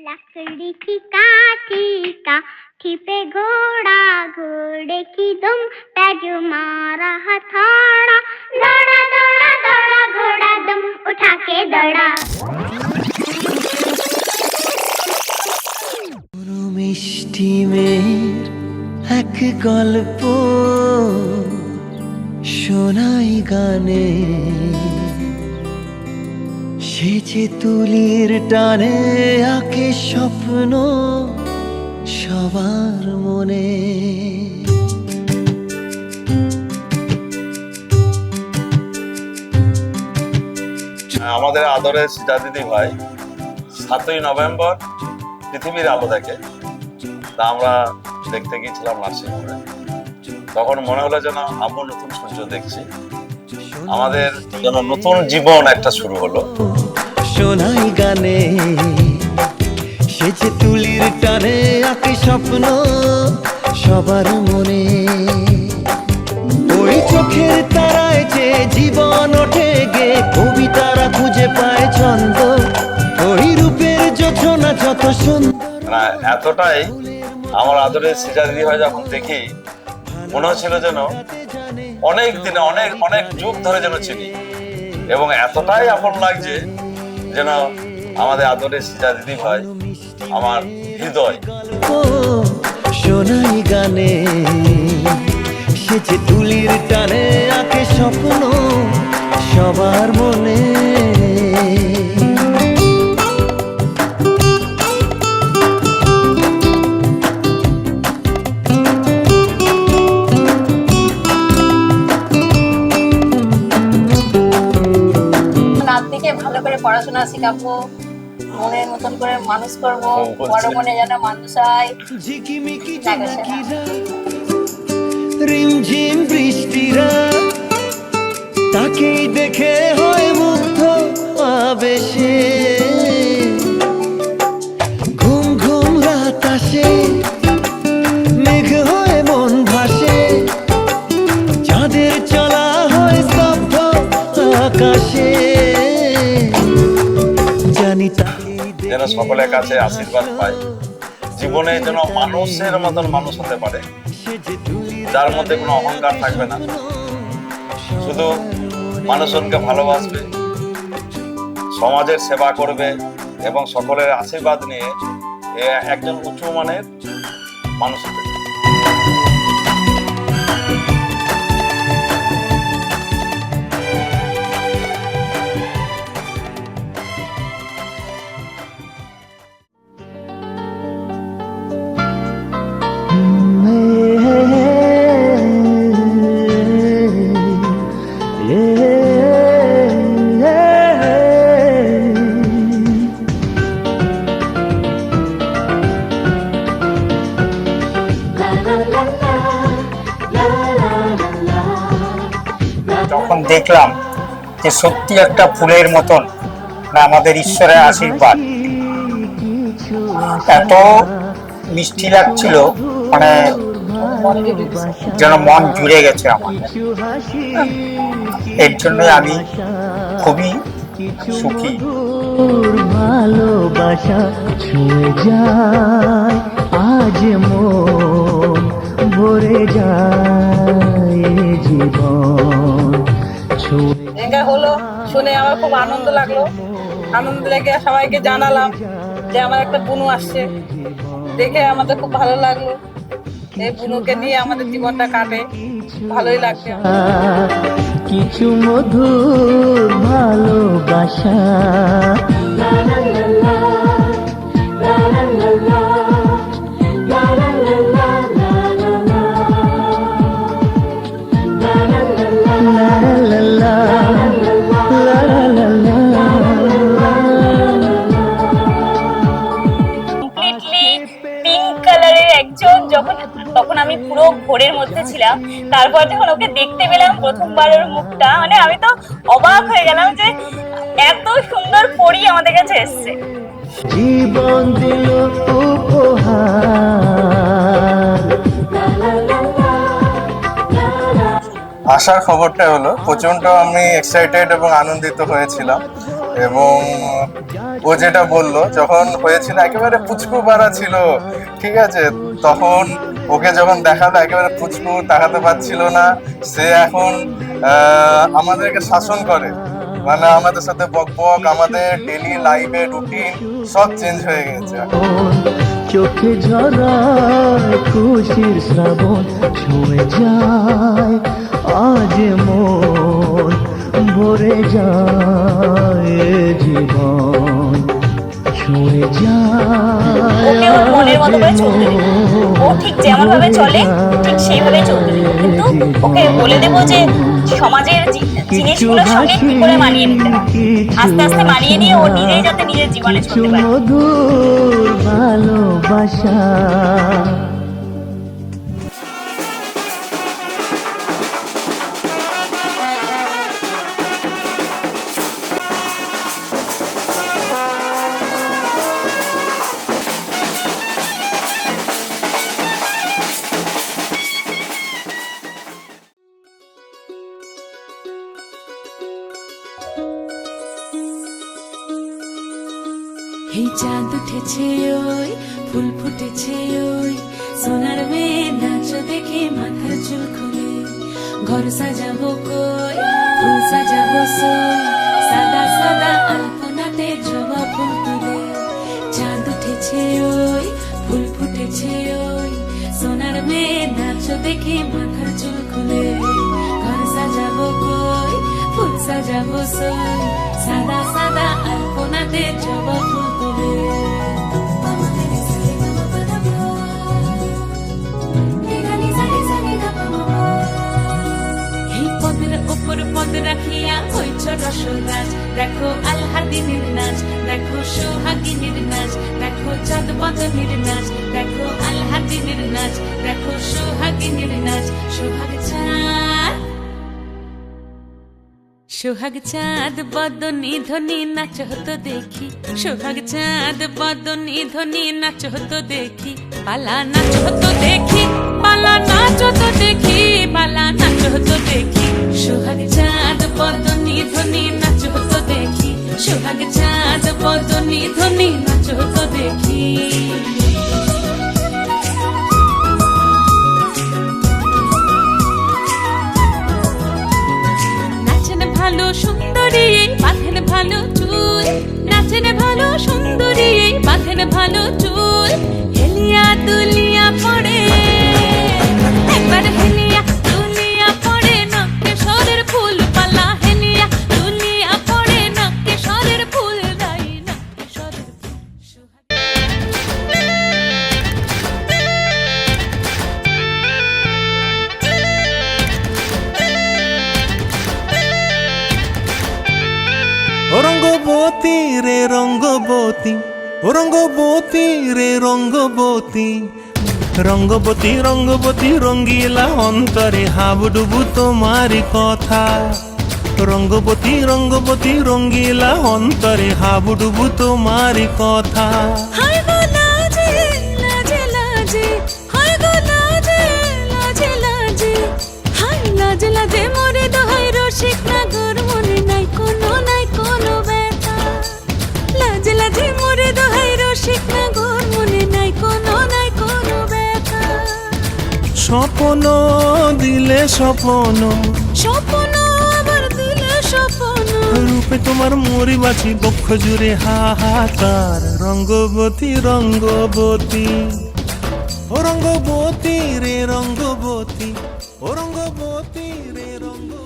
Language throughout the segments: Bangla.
लकड़ी की काठी काठी पे घोड़ा घोड़े की दुम पैज मारा हथौड़ा दौड़ा दौड़ा दौड़ा घोड़ा दुम उठा के दौड़ा মিষ্টি মেয়ের এক গল্প শোনাই গানে সে যে তুলির টানে আঁকে স্বপ্ন সবার মনে। আমাদের আদরের সীতা দিদি ভাই 7ই নভেম্বর পৃথিবীর আলো দেখে, তা আমরা দেখতে গিয়েছিলাম নার্সিংহোমে। তখন মনে হলো যেন আমরা নতুন সূর্য দেখছি, আমাদের যেন নতুন জীবন একটা শুরু হলো। শোনাই গানে সে যে তুলির টানে আঁকে স্বপ্ন সবার মনে। ওই চোখের তারায় যে জীবন ওঠে গে, কবিতারা খুঁজে পায় ছন্দ, ওই রূপের যোছনা যত সুন্দর। এতটাই আমার আদরের সীতা দিদি ভাই যখন দেখি মনে হচ্ছিল যেন অনেক দিনে অনেক অনেক যুগ ধরে যেন চিনি, এবং এতটাই আপন লাগছে যেন আমাদের আদরের সীতা দিদি ভাই আমার হৃদয়। শোনাই গানে সে যে তুলির টানে আঁকে স্বপ্ন সবার মনে। নাতনিকে ভালো করে পড়াশোনা শেখাবো, মনের মতন করে মানুষ করবো, বড় মনে যেন মানুষ হয়। রিমঝিম বৃষ্টিরা তাকেই দেখে হয় মুগ্ধ আবেশে, ঘুম ঘুম রাত আসে মেঘ হয়ে মন ভাসে, চাঁদের চলা হয় স্তব্ধ আকাশে। জানি যেন সকলের কাছে আশীর্বাদ পায়, জীবনে যেন মানুষের মতন মানুষ হতে পারে, যার মধ্যে কোনো অহংকার থাকবে না, শুধু মানুষজনকে ভালোবাসবে, সমাজের সেবা করবে এবং সকলের আশীর্বাদ নিয়ে একজন উঁচু মানের মানুষ হবে। যখন দেখলাম যে সত্যি একটা ফুলের মতন আমাদের ঈশ্বরের আশীর্বাদ, এত মিষ্টি লাগছিল, মানে যেন মন জুড়ে গেছে আমার। এর জন্য আমি খুবই সুখী। ভালোবাসা ছুঁয়ে যায় আজ মন ভরে যায় জীবন। হলো শুনে আমার খুব আনন্দ লাগলো, আনন্দ লেগে সবাইকে জানালাম যে আমার একটা বুনু আসছে, দেখে আমাদের খুব ভালো লাগলো। এই বুনুকে নিয়ে আমাদের জীবনটা কাটে, ভালোই লাগছে। কিছু মধুর ভালোবাসা। তখন আমি পুরো ঘোরের মধ্যে ছিলাম। তারপর যখন ওকে দেখতে পেলাম প্রথমবার ওর মুখটা, মানে আমি তো অবাক হয়ে গেলাম যে এত সুন্দর পরী আমাদের কাছে এসছে। জীবন দিল উপহার। আসার খবরটা হলো প্রচন্ড আমি এক্সাইটেড এবং আনন্দিত হয়েছিলাম। এবং ও যেটা বললো, যখন হয়েছিল একেবারে পুচকু পাড়া ছিল, ঠিক আছে, তখন ওকে যখন দেখালো একেবারে পুচকু, তাকাতে পারছিল না। সে এখন আমাদেরকে শাসন করে, মানে আমাদের সাথে বক বক, আমাদের ডেলি লাইফে রুটিন সব চেঞ্জ হয়ে গেছে। চোখে ঝরায় খুশির শ্রাবণ, ছুঁয়ে যায় আজ মন, ভরে যায় জীবন, ছুঁয়ে যায় ওকে ওর মনের মতো করে চলতে দেবো। ও ঠিক যেমন ভাবে চলে ঠিক সেইভাবে চলতে দেবো, কিন্তু ওকে বলে দেবো যে সমাজের জিনিসগুলোর সঙ্গে কি করে মানিয়ে নিতে হয়। আস্তে আস্তে মানিয়ে নিয়ে ও নিজেই যাতে নিজের জীবনে চলতে পারে। মধুর ভালোবাসা। এই চাঁদ উঠেছে ওই, ফুল ফুটেছে ওই, সোনার মেয়ে নাচ দেখে মাথার চুল খুলে, ঘর সাজাবো কই, ফুল সাজাবো সই, সাদা সাদা আলপনাতে জবা ফুল তুলে। চাঁদ উঠেছে ওই, ফুল ফুটেছে ওই, সোনার মেয়ে নাচ দেখে মাথার চুল খুলে, ঘর সাজাবো কই, ফুল সাজাবো সই, সাদা সাদা আলপনাতে জবা ফুল তুলে। এই পদের ওপর পদ রাখিয়া হইছ রসরাজ, দেখো আলহাদিনের নাচ, দেখো সোহাগিনীর নাচ, দেখো চাঁদ বদনের নাচ, দেখো আলহাদিনের নাচ, দেখো সোহাগিনীর নাচ। সোহাগ চাঁদ, সোহাগ চাঁদ বদনী ধ্বনি নাচ হতো দেখি, সোহাগ চাঁদ বদনী ধ্বনি নাচ হতো দেখি, পালা নাচ হতো দেখি, পালা নাচ হতো দেখি, পালা নাচ হতো দেখি। সোহাগ চাঁদ বদনী ধ্বনি নাচ হতো দেখি, সোহাগ চাঁদ বদনী ধ্বনি নাচ হতো দেখি। ভালো সুন্দরী বাঁধেন ভালো চুল, নাচেন ভালো সুন্দরী বাঁধেন ভালো চুল, হেলিয়া দুলিয়া পড়ে একবার, হেলিয়া দুলিয়া পড়ে নকেশ্বরের ফুল পালা, হেলিয়া দুলিয়া পড়ে নকেশ্বরের ফুল দাই, নকেশ্বরের ফুল। ও রঙ্গবতী রে রঙ্গবতী, ও রঙ্গবতী রে রঙ্গবতী, রঙ্গবতী রঙ্গবতী রঙ্গিলা অন্তরে হাবুডুবু তোমারি কথা, রঙ্গবতী রঙ্গবতী রঙ্গিলা অন্তরে হাবুডুবু তোমারি কথা। হায় গো লাজে লাজে লাজে, হায় গো লাজে লাজে লাজে, হায় লাজে লাজে মোরে দোহাই রসিক নাগর, মনে নাই কোনো ব্যথা, লাজে লাজে মোরে দোহাই রসিক নাগর, মনে নাই কোনো ব্যথা। স্বপ্ন দিলে স্বপ্ন, স্বপ্ন আবার দিলে স্বপ্ন, রূপে তোমার মরি বাছি বক্ষ জুড়ে হাহাকার, রঙ্গবতী রঙ্গবতী, ও রঙ্গবতী রে রঙ্গবতী, ও রঙ্গবতী রে রঙ্গবতী।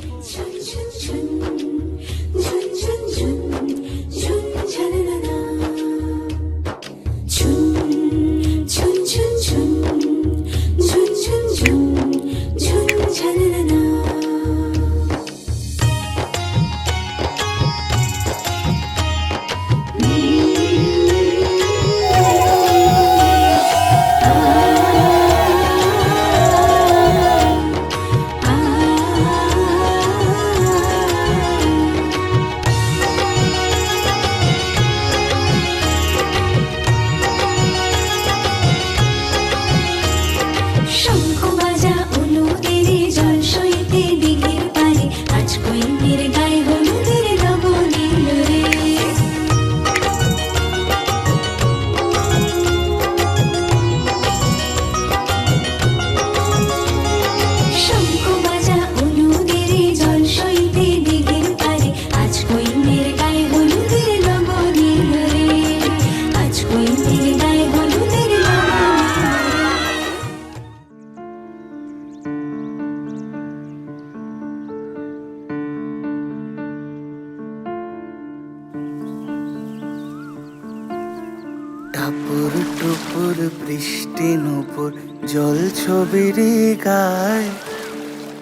টাপুর টুপুর বৃষ্টি নুপুর জল ছবির গায়,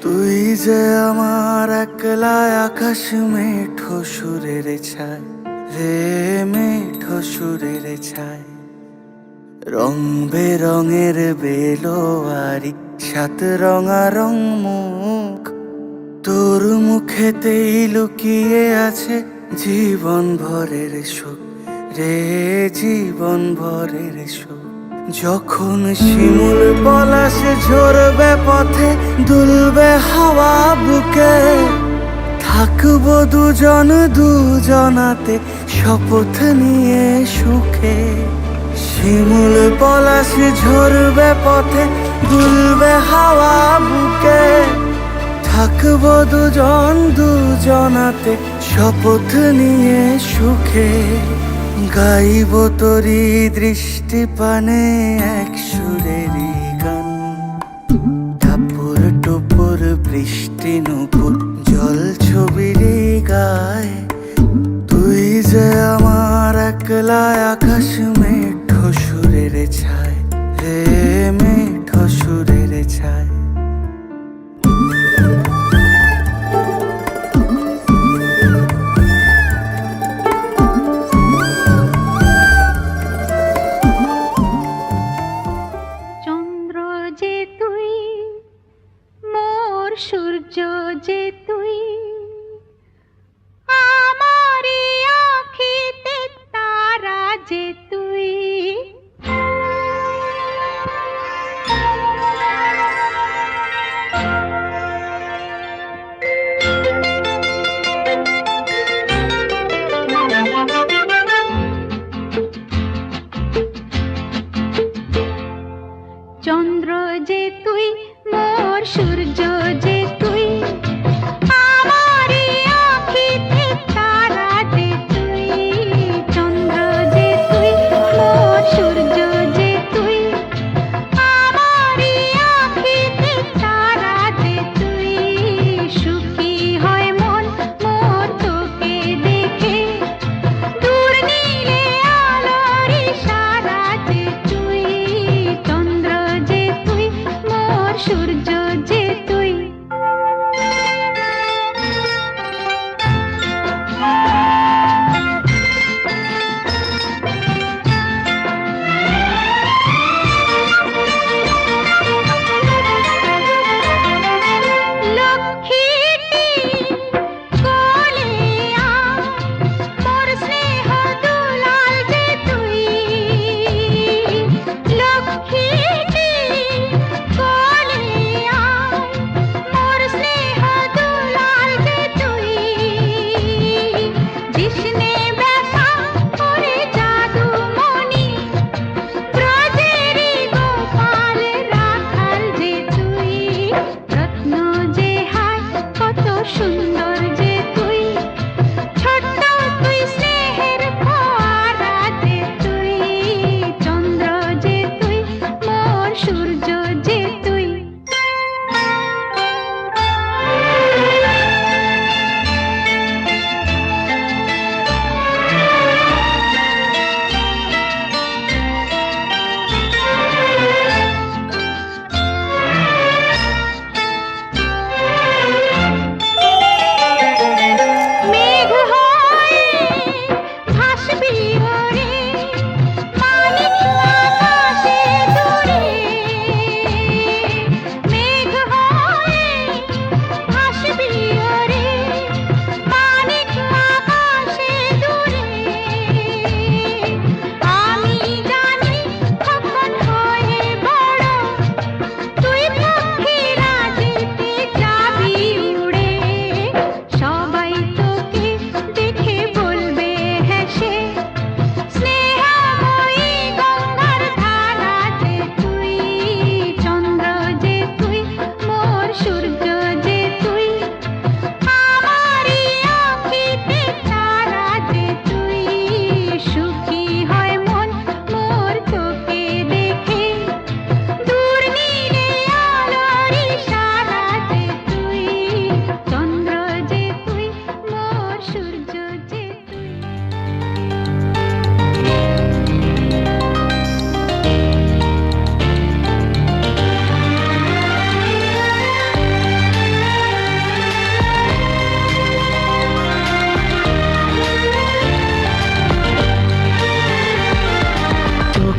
তুই যে আমার একলা আকাশ মেঠো সুরের ছায় রে, মেঠো সুরের ছায়। রং বেরঙের বেলোয়ারি সাত রঙারং মুখ, তোর মুখেতেই লুকিয়ে আছে জীবন ভরের সুখ রে, জীবন ভরের সুখ। যখন শিমুল পলাশ ঝরবে পথে দুলবে হাওয়া বুকে, থাকবো দুজন দুজনাতে শপথ নিয়ে সুখে। শিমুল পলাশ ঝরবে পথে দুলবে হাওয়া বুকে, থাকবো দুজন দুজনাতে শপথ নিয়ে সুখে। গাইব তোরি দৃষ্টি পানে এক সুরেরই গান, টাপুর টুপুর বৃষ্টি নুপুর জল ছবির গায়, তুই যে আমার একলা আকাশ মেঠো সুরের ছায় রে, মেঠো সুরের ছায়। চন্দ্র যে তুই, মোর সূর্য যে তুই, আমারি আঁখিতে তারা যে তুই।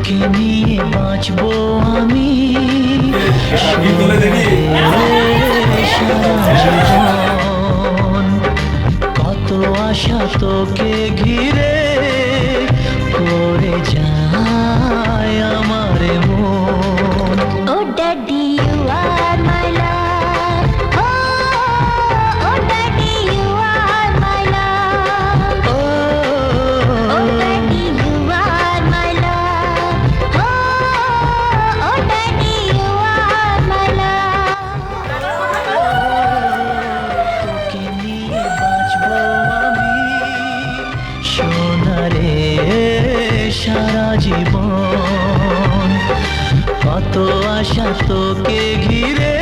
তোকে নিয়ে বাঁচবো আমি কত আশা তোকে ঘিরে করে যায় আমার মন। Oh daddy, you are my love. Oh daddy, you are my love. Oh daddy, you are my love. Oh daddy, you are my love. তোকে নিয়ে বাঁচবো আমি সোনারে সারা জীবন কত আশা তোকে ঘিরে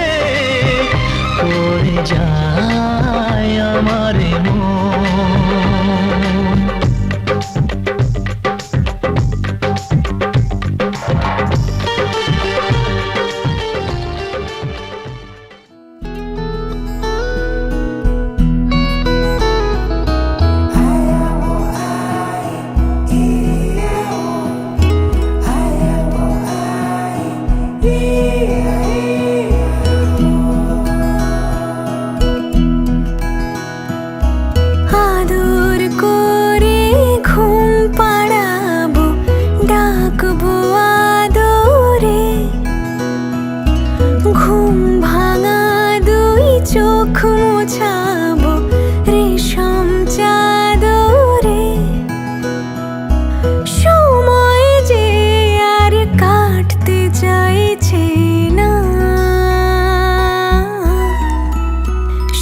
করে যায় আমার মন। আদর করে ঘুম পাড়াবো ডাকবো আদরে ঘুম ভাঙা দুই চোখ মোছাবো রেশম চাদরে সময় যে আর কাটতে চাইছে না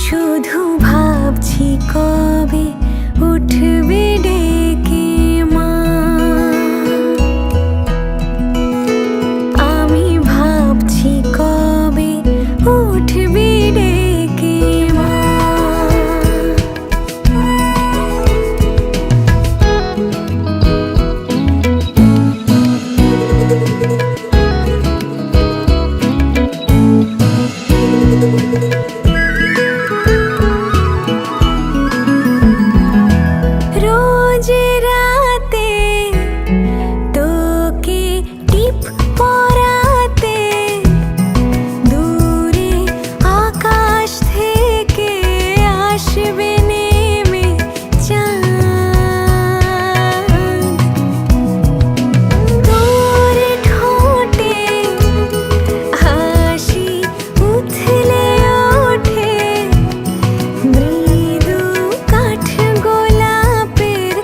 শুধু ভাবছি কবে উঠবে ডেকে মা আমি ভাবছি কবে উঠবে ডেকে মা রোজ রাতে তোকে টিপ পরাতে দূরে আকাশ থেকে আসবে নেমে চাঁদ তোর ঠোঁটে হাসি উথলে ওঠে মৃদু কাঠ গোলাপের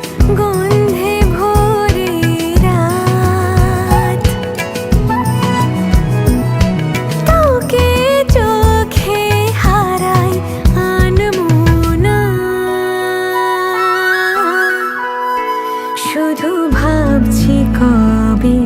গন্ধে ভরে রাত তোকে চোখে হারাই আনমনা শুধু ভাবছি কবে